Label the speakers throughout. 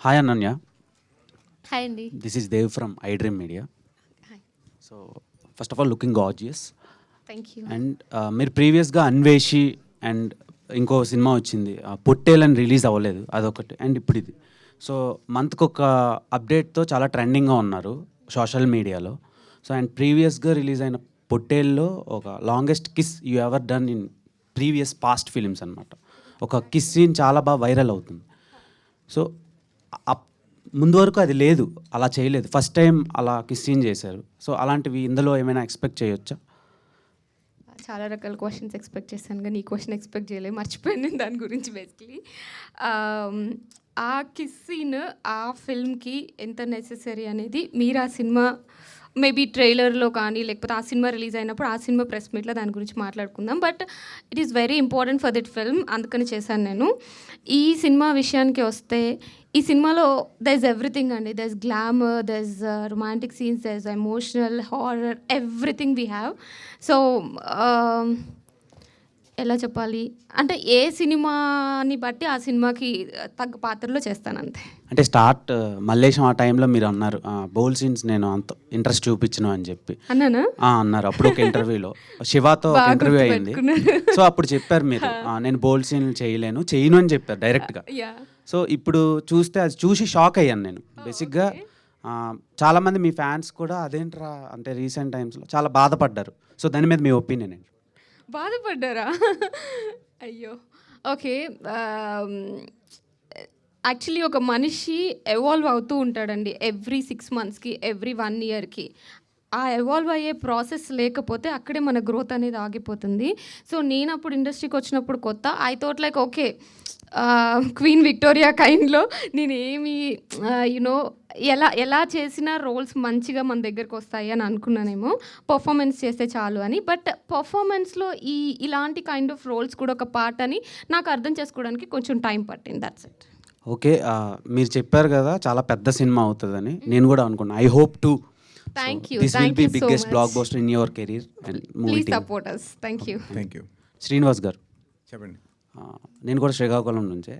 Speaker 1: Hi Ananya,
Speaker 2: hi అండి.
Speaker 1: This is Dev from iDream media.
Speaker 2: Hi.
Speaker 1: So first of all looking gorgeous.
Speaker 2: Thank you.
Speaker 1: And మీరు ప్రీవియస్గా Anveshi and ఇంకో cinema వచ్చింది పొట్టేలని release అవ్వలేదు, అదొకటి. అండ్ ఇప్పుడు ఇది. సో మంత్కి ఒక అప్డేట్తో చాలా ట్రెండింగ్గా ఉన్నారు సోషల్ మీడియాలో. సో అండ్ ప్రీవియస్గా రిలీజ్ అయిన పొట్టేల్లో ఒక longest kiss you ever done in previous past films అనమాట. ఒక కిస్ సీన్ చాలా బాగా వైరల్ అవుతుంది. సో ముందు వరకు అది లేదు, అలా చేయలేదు. ఫస్ట్ టైం అలా కిస్ సీన్ చేశారు. సో అలాంటివి ఇందులో ఏమైనా ఎక్స్పెక్ట్ చేయొచ్చా?
Speaker 2: చాలా రకాల క్వశ్చన్స్ ఎక్స్పెక్ట్ చేశాను కానీ ఈ క్వశ్చన్ ఎక్స్పెక్ట్ చేయలేదు, మర్చిపోయాను నేను దాని గురించి. బేసిక్లీ ఆ కిస్ సీన్ ఆ ఫిల్మ్కి ఎంత నెసెసరీ అనేది మీరు ఆ సినిమా మేబీ ట్రైలర్లో కానీ లేకపోతే ఆ సినిమా రిలీజ్ అయినప్పుడు ఆ సినిమా ప్రెస్ మీట్లో దాని గురించి మాట్లాడుకుందాం. But it is very important for that film, అందుకని చేశాను నేను. ఈ సినిమా విషయానికి వస్తే ఈ సినిమాలో దర్ ఇస్ ఎవ్రీథింగ్ అండి. There is glamour, there is romantic scenes, there is emotional, horror, everything we have. So ఎలా చెప్పాలి అంటే ఏ సినిమాని బట్టి ఆ సినిమాకి తగ్గ పాత్రలో చేస్తాను అంతే.
Speaker 1: అంటే స్టార్ట్ మల్లేశం ఆ టైంలో మీరు అన్నారు బోల్ సీన్స్ నేను అంత ఇంట్రెస్ట్ చూపించను అని చెప్పి
Speaker 2: అన్నానా?
Speaker 1: అన్నారు అప్పుడు ఒక ఇంటర్వ్యూలో. శివాతో ఒక
Speaker 2: బాగా
Speaker 1: ఇంటర్వ్యూ అయింది.
Speaker 2: గుర్తుపెట్టుకున్నారు.
Speaker 1: సో అప్పుడు చెప్పారు మీరు నేను బోల్ సీన్ చేయను అని చెప్పారు డైరెక్ట్గా.
Speaker 2: యా.
Speaker 1: సో ఇప్పుడు చూస్తే అది చూసి షాక్ అయ్యాను నేను బేసిక్గా. చాలామంది మీ ఫ్యాన్స్ కూడా అదేంట్రా అంటే రీసెంట్ టైమ్స్లో చాలా బాధపడ్డారు. సో దాని మీద మీ ఒపీనియన్ ఏంటి?
Speaker 2: బాధపడ్డారా? అయ్యో. ఓకే. యాక్చువల్లీ ఒక మనిషి ఎవాల్వ్ అవుతూ ఉంటాడండి ఎవ్రీ 6 monthsకి, ఎవ్రీ 1 yearకి. ఆ ఎవాల్వ్ అయ్యే ప్రాసెస్ లేకపోతే అక్కడే మన గ్రోత్ అనేది ఆగిపోతుంది. సో నేను అప్పుడు ఇండస్ట్రీకి వచ్చినప్పుడు కొత్త I thought like okay Queen Victoria కైండ్లో నేను ఏమి యునో ఎలా చేసిన రోల్స్ మంచిగా మన దగ్గరకు వస్తాయి అని అనుకున్నానేమో, పర్ఫార్మెన్స్ చేస్తే చాలు అని. బట్ పర్ఫార్మెన్స్లో ఇలాంటి కైండ్ ఆఫ్ రోల్స్ కూడా ఒక పార్ట్ అని నాకు అర్థం చేసుకోవడానికి కొంచెం టైం పట్టింది. That's it.
Speaker 1: ఓకే, మీరు చెప్పారు కదా చాలా పెద్ద సినిమా అవుతుందని. నేను కూడా అనుకున్నాను. I hope to.
Speaker 2: Thank you.
Speaker 1: This will
Speaker 2: thank
Speaker 1: be
Speaker 2: you so
Speaker 1: biggest
Speaker 2: much.
Speaker 1: Blockbuster in your career and movie
Speaker 2: please
Speaker 1: team.
Speaker 2: Support us. Thank you.
Speaker 3: Thank you.
Speaker 1: Srinivas గారు,
Speaker 3: చెప్పండి.
Speaker 1: నేను కూడా శ్రీకాకుళం నుంచే.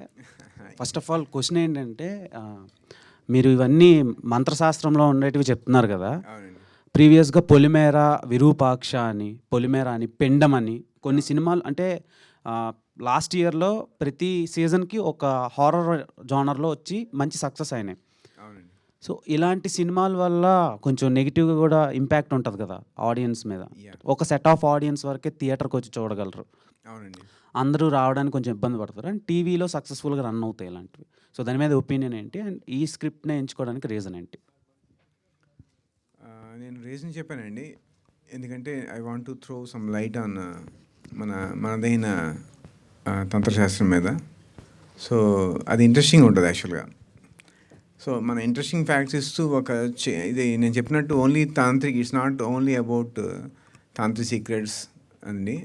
Speaker 1: ఫస్ట్ ఆఫ్ ఆల్ క్వశ్చన్ ఏంటంటే మీరు ఇవన్నీ మంత్రశాస్త్రంలో ఉండేటివి చెప్తున్నారు కదా.
Speaker 3: అవునండి.
Speaker 1: ప్రీవియస్గా పొలిమేర, విరూపాక్ష అని, పొలిమేర అని, పెండం అని కొన్ని సినిమాలు అంటే లాస్ట్ ఇయర్లో ప్రతి సీజన్కి ఒక హారర్ జానర్లో వచ్చి మంచి సక్సెస్ అయినాయి.
Speaker 3: అవునండి.
Speaker 1: సో ఇలాంటి సినిమాల వల్ల కొంచెం నెగిటివ్గా కూడా ఇంపాక్ట్ ఉంటుంది కదా ఆడియన్స్ మీద.
Speaker 3: Yeah.
Speaker 1: ఒక సెట్ ఆఫ్ ఆడియన్స్ వరకే థియేటర్కి వచ్చి చూడగలరు,
Speaker 3: అవునండి.
Speaker 1: అందరూ రావడానికి కొంచెం ఇబ్బంది పడతారు. అండ్ టీవీలో సక్సెస్ఫుల్గా రన్ అవుతాయి ఇలాంటివి. సో దాని మీద ఒపీనియన్ ఏంటి అండ్ ఈ స్క్రిప్ట్ని ఎంచుకోవడానికి రీజన్ ఏంటి?
Speaker 3: నేను రీజన్ చెప్పానండి. ఎందుకంటే I want to throw some light on మనదైన తంత్రశాస్త్రం మీద. సో అది ఇంట్రెస్టింగ్ ఉంటుంది యాక్చువల్గా. సో మన ఇంట్రెస్టింగ్ ఫ్యాక్ట్స్ ఇస్తూ ఇది నేను చెప్పినట్టు only tantric, it's not only about tantric secrets అండి.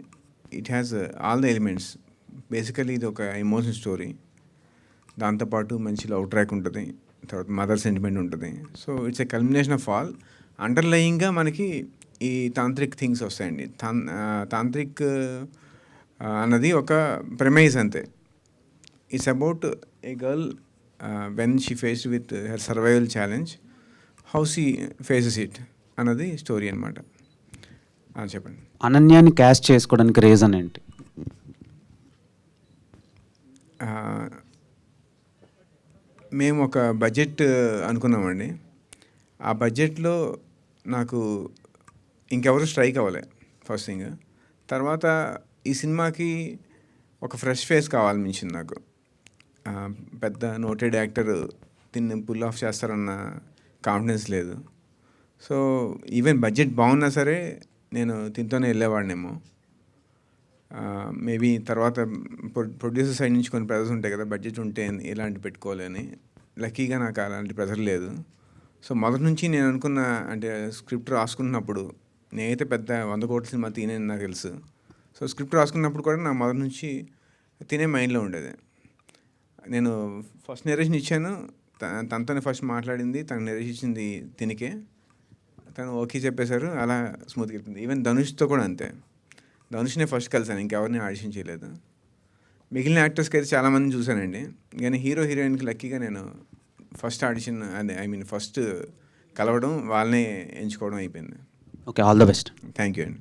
Speaker 3: It has all the elements. Basically ఇది ఒక ఎమోషన్ స్టోరీ. దాంతోపాటు మంచి లవ్ ట్రాక్ ఉంటుంది, తర్వాత మదర్ సెంటిమెంట్ ఉంటుంది. So it's a culmination of all. అండర్లయింగ్గా మనకి ఈ తాంత్రిక్ థింగ్స్ వస్తాయండి. తాంత్రిక్ అన్నది ఒక ప్రెమైజ్ అంతే. It's about a girl when she faced with her survival challenge, how she faces it అన్నది స్టోరీ అనమాట. చెప్పండి.
Speaker 1: అనన్యాని క్యాస్ట్ చేసుకోవడానికి రీజన్ ఏంటి?
Speaker 3: మేము ఒక బడ్జెట్ అనుకున్నామండి. ఆ బడ్జెట్లో నాకు ఇంకెవరు స్ట్రైక్ అవ్వలే ఫస్ట్ థింగ్. తర్వాత ఈ సినిమాకి ఒక ఫ్రెష్ ఫేస్ కావాలనిపించింది నాకు. పెద్ద నోటెడ్ యాక్టర్ దీన్ని పుల్ ఆఫ్ చేస్తారన్న కాన్ఫిడెన్స్ లేదు. సో ఈవెన్ బడ్జెట్ బాగున్నా సరే నేను దీంతోనే వెళ్ళేవాడినేమో. మేబీ తర్వాత ప్రొడ్యూసర్ సైడ్ నుంచి కొన్ని ప్రెజర్స్ ఉంటాయి కదా, బడ్జెట్ ఉంటే ఇలాంటి పెట్టుకోవాలని. లక్కీగా నాకు అలాంటి ప్రెజర్ లేదు. సో మొదటి నుంచి నేను అనుకున్న అంటే స్క్రిప్ట్ రాసుకున్నప్పుడు నేనైతే పెద్ద 100 కోట్ల సినిమా తినేది నాకు తెలుసు. సో స్క్రిప్ట్ రాసుకున్నప్పుడు కూడా నా మొదటి నుంచి తినే మైండ్లో ఉండేది. నేను ఫస్ట్ నెరేషన్ ఇచ్చాను, తనతోనే ఫస్ట్ మాట్లాడింది, తను నెరేషన్ ఇచ్చింది తినికే, తను ఓకే చెప్పేశారు, అలా స్మూత్గా వెళ్తుంది. ఈవెన్ ధనుష్తో కూడా అంతే. ధనుష్నే ఫస్ట్ కలిసాను, ఇంకెవరిని ఆడిషన్ చేయలేదు. మిగిలిన యాక్టర్స్కి అయితే చాలామంది చూశానండి, కానీ హీరో హీరోయిన్కి లక్కీగా నేను ఫస్ట్ ఆడిషన్ అదే ఐ మీన్ ఫస్ట్ కలవడం వాళ్ళనే ఎంచుకోవడం అయిపోయింది.
Speaker 1: Okay, all the best.
Speaker 3: Thank you అండి.